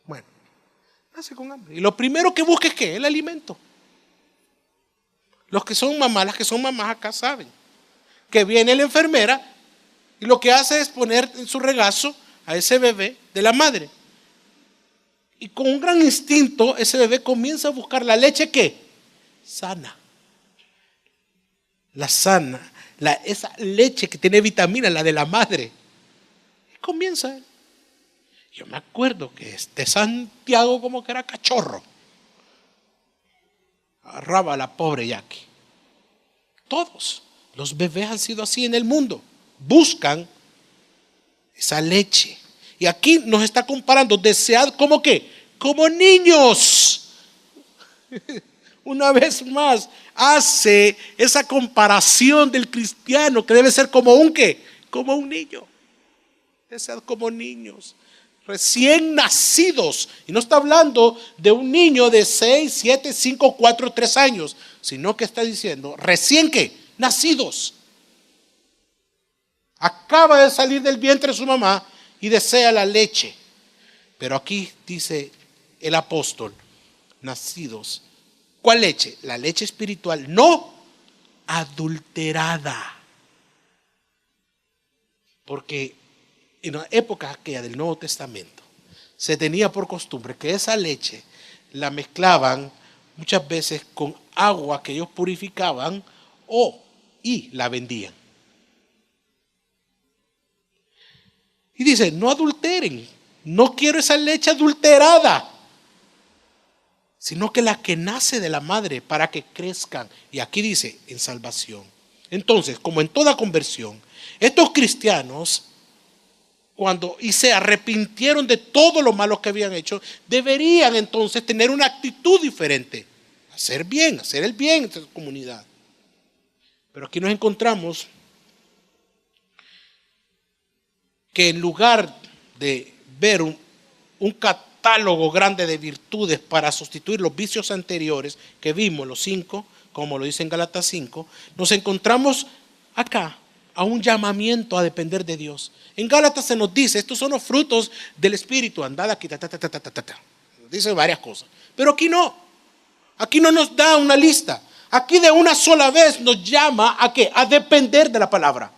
Bueno, nace con hambre. Y lo primero que busca es ¿qué? El alimento. Los que son mamás, las que son mamás acá saben que viene la enfermera y lo que hace es poner en su regazo a ese bebé de la madre. Y con un gran instinto ese bebé comienza a buscar la leche ¿qué? Sana. La sana, esa leche que tiene vitamina, la de la madre. Comienza él. Yo me acuerdo que Santiago como que era cachorro. Agarraba a la pobre Jackie. Todos los bebés han sido así en el mundo. Buscan esa leche. Y aquí nos está comparando. Desead como qué? Como niños. Una vez más hace esa comparación del cristiano que debe ser como un ¿qué? Como un niño. Desead como niños, recién nacidos. Y no está hablando de un niño de 6, 7, 5, 4, 3 años, sino que está diciendo recién ¿qué? Nacidos. Acaba de salir del vientre de su mamá y desea la leche. Pero aquí dice el apóstol, nacidos. ¿Cuál leche? La leche espiritual, no adulterada. Porque en la época aquella del Nuevo Testamento se tenía por costumbre que esa leche la mezclaban muchas veces con agua que ellos purificaban y la vendían. Y dice, no adulteren, no quiero esa leche adulterada. sino que la que nace de la madre para que crezcan. Y aquí dice, en salvación. Entonces, como en toda conversión, estos cristianos, cuando y se arrepintieron de todo lo malo que habían hecho, deberían entonces tener una actitud diferente, hacer bien, hacer el bien en su comunidad. Pero aquí nos encontramos que en lugar de ver un catálogo grande de virtudes para sustituir los vicios anteriores que vimos, los 5, como lo dice en Gálatas 5, nos encontramos acá a un llamamiento a depender de Dios. En Gálatas se nos dice, estos son los frutos del Espíritu, andad aquí, dice varias cosas. Pero aquí no nos da una lista. Aquí de una sola vez nos llama ¿a qué? A depender de la palabra.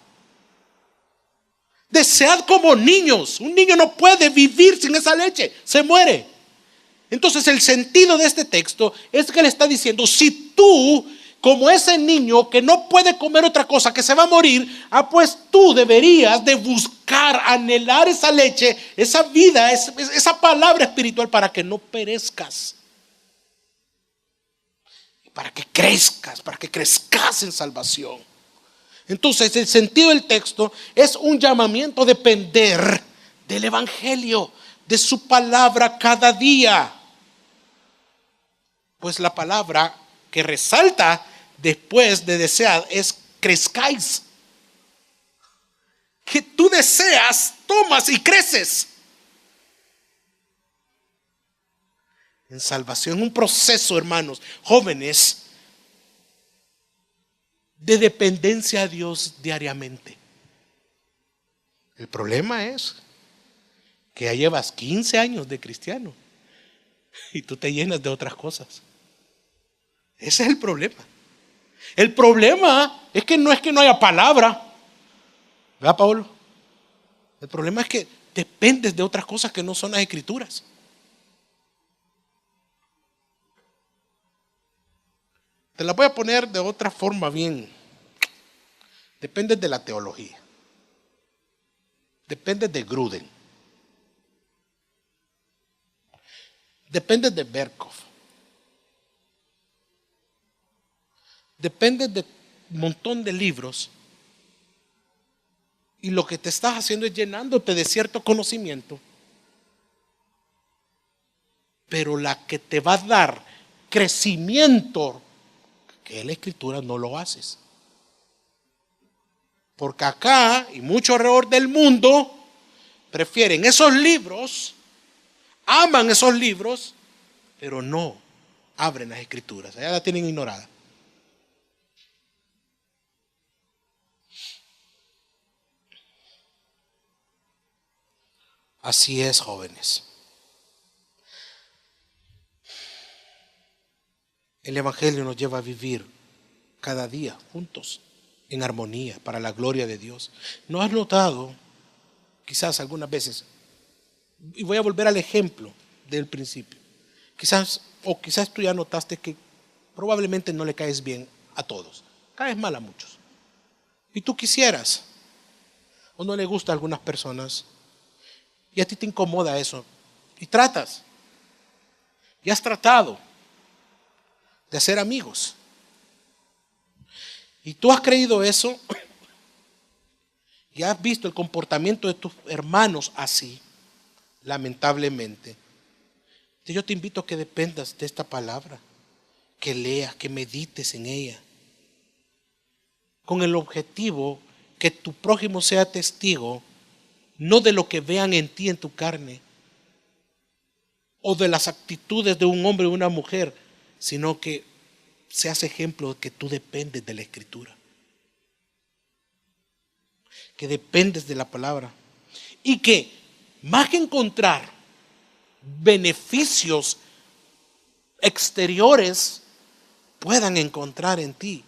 Desead como niños. Un niño no puede vivir sin esa leche, se muere. Entonces el sentido de este texto es que le está diciendo, si tú, como ese niño que no puede comer otra cosa, que se va a morir, pues tú deberías de buscar, anhelar esa leche, esa vida, esa palabra espiritual para que no perezcas. Para que crezcas en salvación. Entonces el sentido del texto es un llamamiento a depender del Evangelio, de su palabra cada día. Pues la palabra que resalta después de desear es crezcáis. Que tú deseas, tomas y creces. En salvación, un proceso, hermanos, jóvenes, de dependencia a Dios diariamente. El problema es que ya llevas 15 años de cristiano y tú te llenas de otras cosas. Ese es el problema. El problema es que no haya palabra, ¿verdad, Pablo? El problema es que dependes de otras cosas que no son las escrituras. Te la voy a poner de otra forma bien. Dependes de la teología. Dependes de Gruden. Dependes de Berkov. Dependes de un montón de libros. Y lo que te estás haciendo es llenándote de cierto conocimiento. Pero la que te va a dar crecimiento, que es la escritura, no lo haces. Porque acá, y mucho alrededor del mundo, prefieren esos libros, aman esos libros, pero no abren las escrituras. Allá la tienen ignorada. Así es, jóvenes. El Evangelio nos lleva a vivir cada día juntos, en armonía, para la gloria de Dios. ¿No has notado, quizás algunas veces, y voy a volver al ejemplo del principio, quizás tú ya notaste que probablemente no le caes bien a todos, caes mal a muchos, y tú quisieras, o no le gusta a algunas personas, y a ti te incomoda eso, y tratas, y has tratado de hacer amigos, y tú has creído eso y has visto el comportamiento de tus hermanos así, lamentablemente. Entonces yo te invito a que dependas de esta palabra, que leas, que medites en ella, con el objetivo que tu prójimo sea testigo, no de lo que vean en ti, en tu carne, o de las actitudes de un hombre o una mujer, sino que seas ejemplo de que tú dependes de la Escritura, que dependes de la palabra, y que más que encontrar beneficios exteriores, puedan encontrar en ti,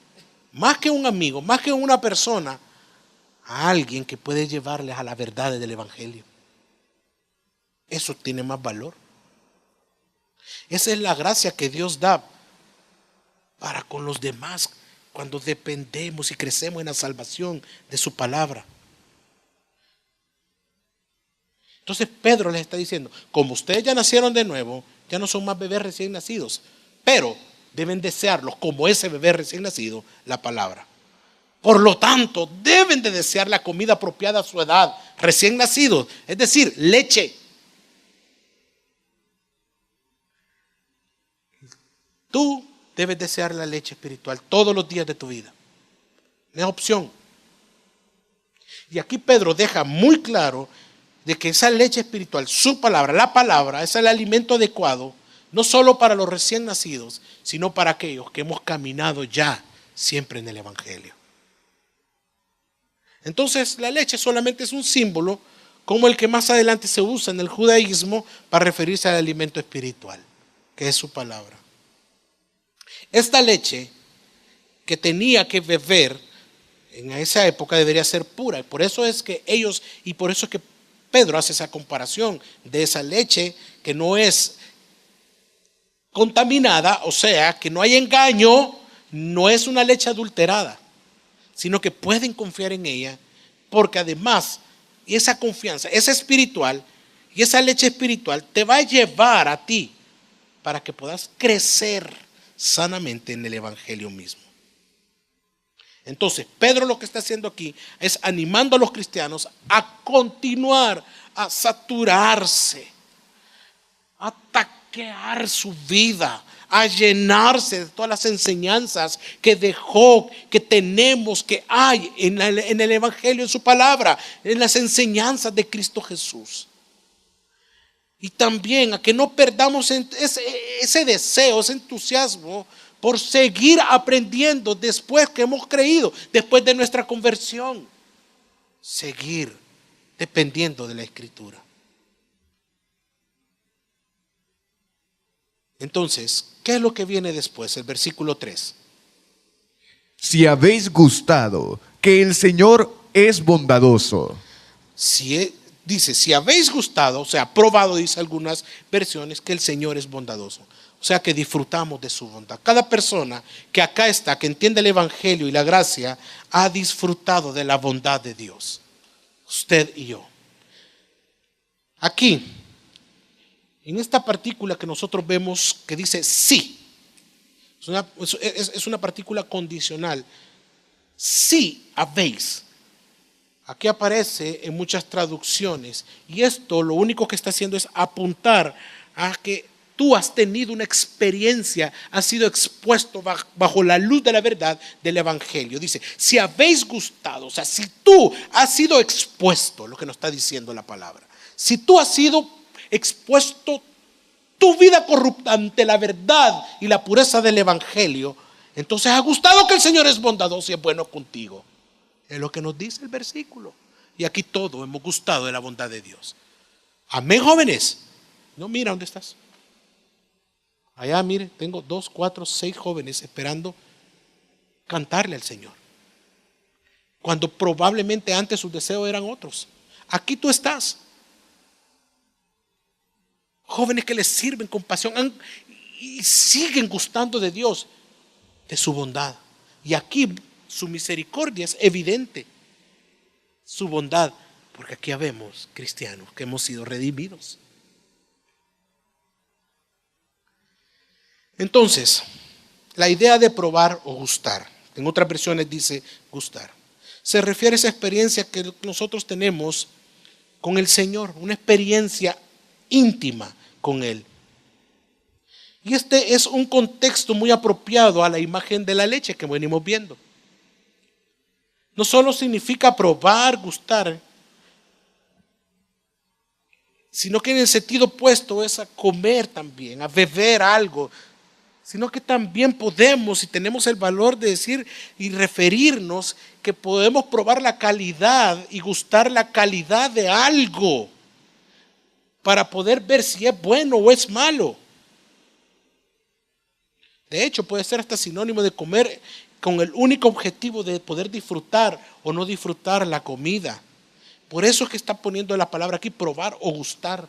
más que un amigo, más que una persona, a alguien que puede llevarles a la verdad del Evangelio. Eso tiene más valor. Esa es la gracia que Dios da para con los demás cuando dependemos y crecemos en la salvación de su palabra. Entonces Pedro les está diciendo, como ustedes ya nacieron de nuevo, Ya no son más bebés recién nacidos, pero deben desearlos como ese bebé recién nacido, la palabra. Por lo tanto, deben de desear la comida apropiada a su edad, recién nacidos, es decir, leche. Tú debes desear la leche espiritual todos los días de tu vida. No es opción. Y aquí Pedro deja muy claro de que esa leche espiritual, su palabra, la palabra, es el alimento adecuado, no solo para los recién nacidos, sino para aquellos que hemos caminado ya siempre en el Evangelio. Entonces, la leche solamente es un símbolo como el que más adelante se usa en el judaísmo para referirse al alimento espiritual, que es su palabra. Esta leche que tenía que beber en esa época debería ser pura. Y por eso es que Pedro hace esa comparación de esa leche que no es contaminada, o sea, que no hay engaño, no es una leche adulterada, sino que pueden confiar en ella, porque además esa confianza es espiritual y esa leche espiritual te va a llevar a ti para que puedas crecer sanamente en el Evangelio mismo. Entonces, Pedro lo que está haciendo aquí es animando a los cristianos a continuar, a saturarse, a taquear su vida, a llenarse de todas las enseñanzas que dejó, que tenemos, que hay en el Evangelio, en su palabra, en las enseñanzas de Cristo Jesús. Y también a que no perdamos ese deseo, ese entusiasmo por seguir aprendiendo después que hemos creído, después de nuestra conversión. Seguir dependiendo de la Escritura. Entonces, ¿qué es lo que viene después? El versículo 3. Si habéis gustado, que el Señor es bondadoso. Dice, si habéis gustado, o sea, probado, dice algunas versiones, que el Señor es bondadoso. O sea, que disfrutamos de su bondad. Cada persona que acá está, que entiende el Evangelio y la gracia, ha disfrutado de la bondad de Dios. Usted y yo. Aquí, en esta partícula que nosotros vemos que dice sí, es una partícula condicional. Sí habéis. Aquí aparece en muchas traducciones y esto lo único que está haciendo es apuntar a que tú has tenido una experiencia, has sido expuesto bajo la luz de la verdad del Evangelio. Dice, si habéis gustado, o sea, si tú has sido expuesto, lo que nos está diciendo la palabra, si tú has sido expuesto tu vida corrupta ante la verdad y la pureza del Evangelio, entonces ha gustado que el Señor es bondadoso y es bueno contigo. Es lo que nos dice el versículo. Y aquí todos hemos gustado de la bondad de Dios. Amén, jóvenes. No, mira dónde estás. Allá, mire, tengo 2, 4, 6 jóvenes esperando cantarle al Señor. Cuando probablemente antes sus deseos eran otros. Aquí tú estás. Jóvenes que les sirven con pasión y siguen gustando de Dios, de su bondad. Y aquí su misericordia es evidente. Su bondad, porque aquí habemos cristianos que hemos sido redimidos. Entonces, la idea de probar o gustar, en otras versiones dice gustar, se refiere a esa experiencia que nosotros tenemos con el Señor, una experiencia íntima con Él. Y este es un contexto muy apropiado a la imagen de la leche que venimos viendo. No solo significa probar, gustar, sino que en el sentido opuesto es a comer también, a beber algo, sino que también podemos y tenemos el valor de decir y referirnos que podemos probar la calidad y gustar la calidad de algo para poder ver si es bueno o es malo. De hecho, puede ser hasta sinónimo de comer con el único objetivo de poder disfrutar o no disfrutar la comida. Por eso es que está poniendo la palabra aquí, probar o gustar.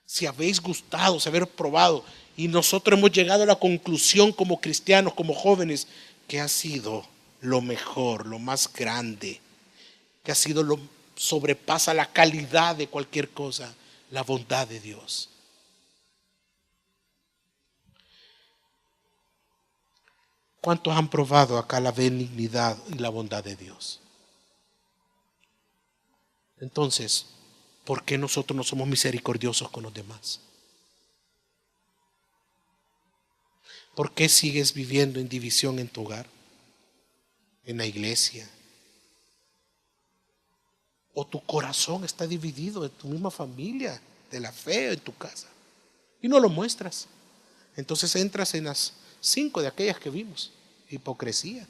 Si habéis gustado, si habéis probado, y nosotros hemos llegado a la conclusión como cristianos, como jóvenes, que ha sido lo mejor, lo más grande, que ha sido sobrepasa la calidad de cualquier cosa, la bondad de Dios. ¿Cuántos han probado acá la benignidad y la bondad de Dios? Entonces, ¿por qué nosotros no somos misericordiosos con los demás? ¿Por qué sigues viviendo en división en tu hogar, en la iglesia? ¿O tu corazón está dividido en tu misma familia, de la fe, en tu casa? Y no lo muestras. Entonces entras en las 5 de aquellas que vimos. Hipocresía.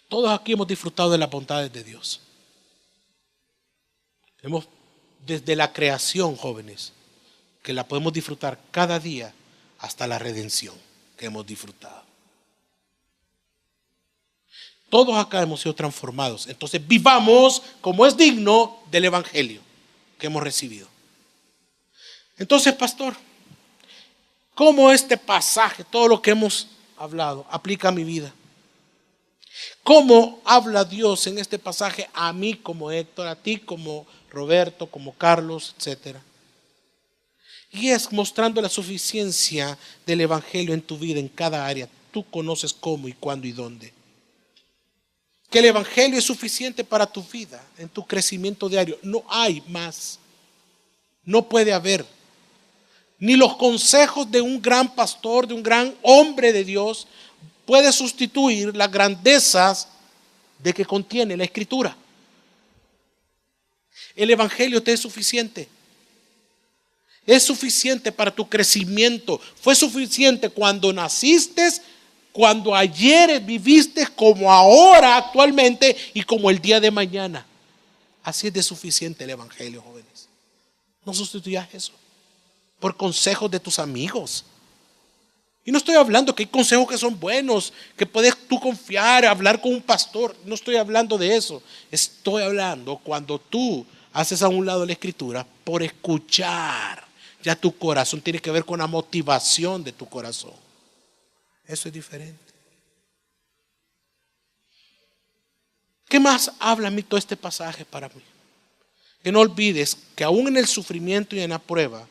Todos aquí hemos disfrutado de las bondades de Dios. Hemos, desde la creación, jóvenes, que la podemos disfrutar cada día, hasta la redención que hemos disfrutado. Todos acá hemos sido transformados. Entonces vivamos como es digno del evangelio que hemos recibido. Entonces, pastor, ¿cómo este pasaje, todo lo que hemos hablado, aplica a mi vida? ¿Cómo habla Dios en este pasaje a mí como Héctor, a ti como Roberto, como Carlos, etcétera? Y es mostrando la suficiencia del evangelio en tu vida, en cada área. Tú conoces cómo y cuándo y dónde. Que el evangelio es suficiente para tu vida, en tu crecimiento diario. No hay más. No puede haber. Ni los consejos de un gran pastor, de un gran hombre de Dios, puede sustituir las grandezas de que contiene la Escritura. El evangelio te es suficiente. Es suficiente para tu crecimiento. Fue suficiente cuando naciste, cuando ayer viviste, como ahora actualmente y como el día de mañana. Así es de suficiente el evangelio, jóvenes. No sustituyas eso por consejos de tus amigos. Y no estoy hablando que hay consejos que son buenos, que puedes tú confiar, hablar con un pastor. No estoy hablando de eso. Estoy hablando cuando tú haces a un lado la Escritura por escuchar. Ya tu corazón tiene que ver con la motivación de tu corazón. Eso es diferente. ¿Qué más habla a mí todo este pasaje para mí? Que no olvides que aún en el sufrimiento y en la prueba,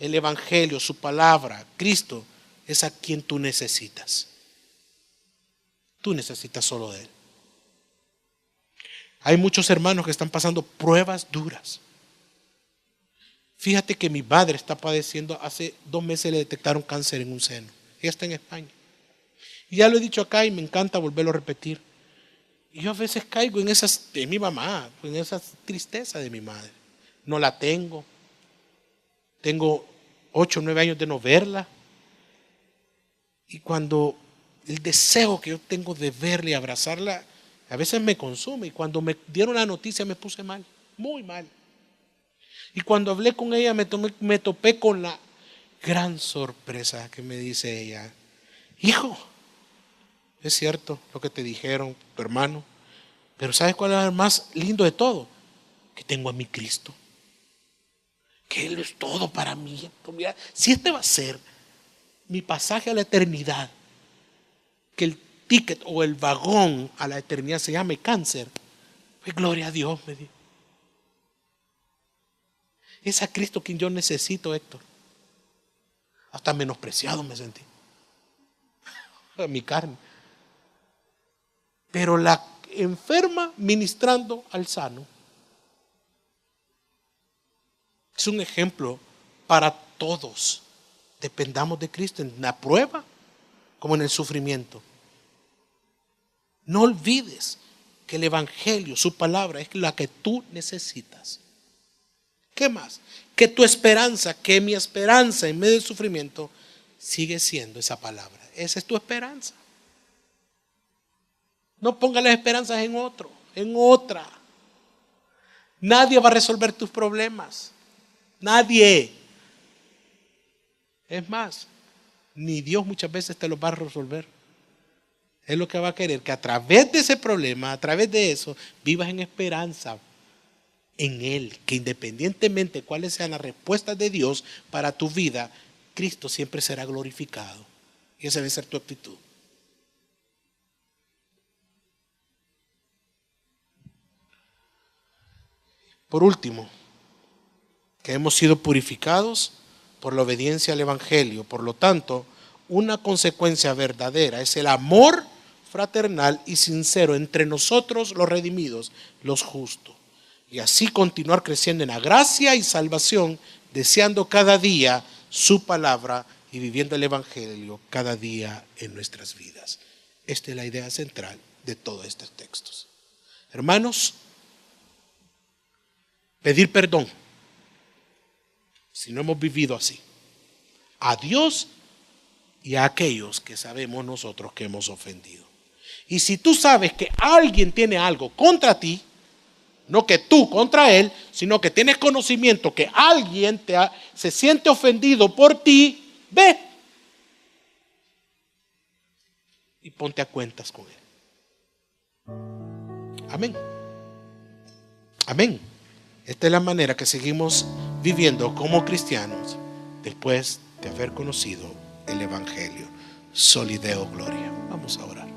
el evangelio, su palabra, Cristo, es a quien tú necesitas. Tú necesitas solo de Él. Hay muchos hermanos que están pasando pruebas duras. Fíjate que mi madre está padeciendo, hace 2 meses le detectaron cáncer en un seno. Ella está en España. Y ya lo he dicho acá y me encanta volverlo a repetir. Y yo a veces caigo en esas de mi mamá, en esa tristeza de mi madre. No la tengo. Tengo 8 o 9 años de no verla. Y cuando el deseo que yo tengo de verla y abrazarla, a veces me consume. Y cuando me dieron la noticia me puse mal, muy mal. Y cuando hablé con ella me topé con la gran sorpresa que me dice ella: hijo, es cierto lo que te dijeron tu hermano, pero ¿sabes cuál es lo más lindo de todo? Que tengo a mi Cristo, que Él es todo para mí. Mira, si este va a ser mi pasaje a la eternidad, que el ticket o el vagón a la eternidad se llame cáncer, pues gloria a Dios, me dijo. Es a Cristo quien yo necesito, Héctor. Hasta menospreciado me sentí. A mi carne. Pero la enferma ministrando al sano es un ejemplo para todos. Dependamos de Cristo en la prueba como en el sufrimiento. No olvides que el evangelio, su palabra, es la que tú necesitas. ¿Qué más? Que tu esperanza, que mi esperanza en medio del sufrimiento sigue siendo esa palabra. Esa es tu esperanza. No pongas las esperanzas en otro, en otra. Nadie va a resolver tus problemas. Nadie. Es más, ni Dios muchas veces te los va a resolver. Es lo que va a querer, que a través de ese problema, a través de eso, vivas en esperanza en Él, que independientemente de cuáles sean las respuestas de Dios para tu vida, Cristo siempre será glorificado. Y esa debe ser tu actitud. Por último, que hemos sido purificados por la obediencia al Evangelio. Por lo tanto, una consecuencia verdadera es el amor fraternal y sincero entre nosotros los redimidos, los justos. Y así continuar creciendo en la gracia y salvación, deseando cada día su palabra y viviendo el Evangelio cada día en nuestras vidas. Esta es la idea central de todos estos textos. Hermanos, pedir perdón si no hemos vivido así, a Dios y a aquellos que sabemos nosotros que hemos ofendido. Y si tú sabes que alguien tiene algo contra ti, no que tú contra él, sino que tienes conocimiento que alguien se siente ofendido por ti, ve y ponte a cuentas con él. Amén. Amén. Esta es la manera que seguimos viviendo como cristianos después de haber conocido el Evangelio. Solideo Gloria. Vamos a orar.